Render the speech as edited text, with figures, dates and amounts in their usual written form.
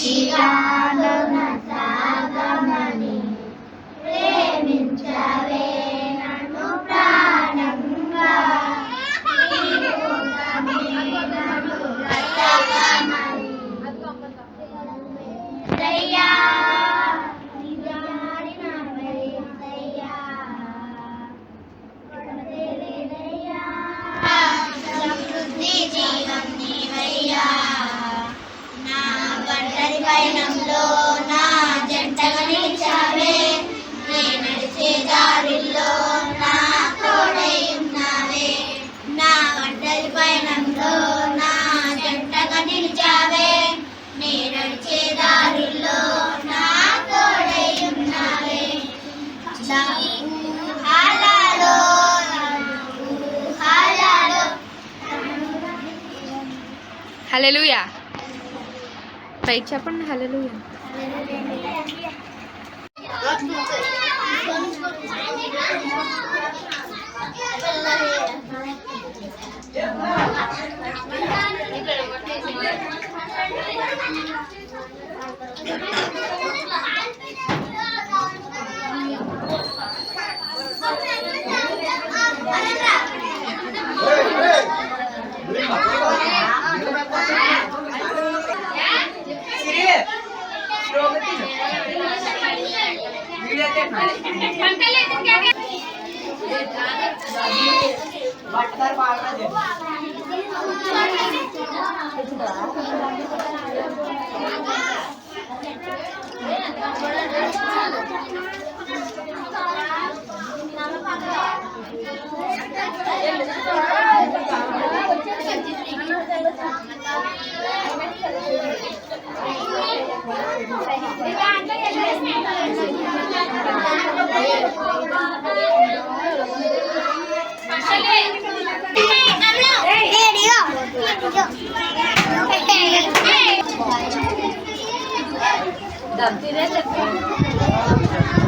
శిలాలోన సాగమని ప్రేమించవే నన్ను ప్రాణంగా దయ్యా సమృద్ధి జీవం నీవయ్యా నా ఒంటరి పయనంలో నా జంటగా నిలిచావే నే నడిచే దారిలో నా తోడై ఉన్నావే నా ఒంటరి పయనంలో నా జంటగా నిలిచావే నే నడిచే దారిలో నా తోడై ఉన్నావే హాలలో హాలలో హల్లెలూయా పైకి చెప్పండి హల్లెలూయా Dab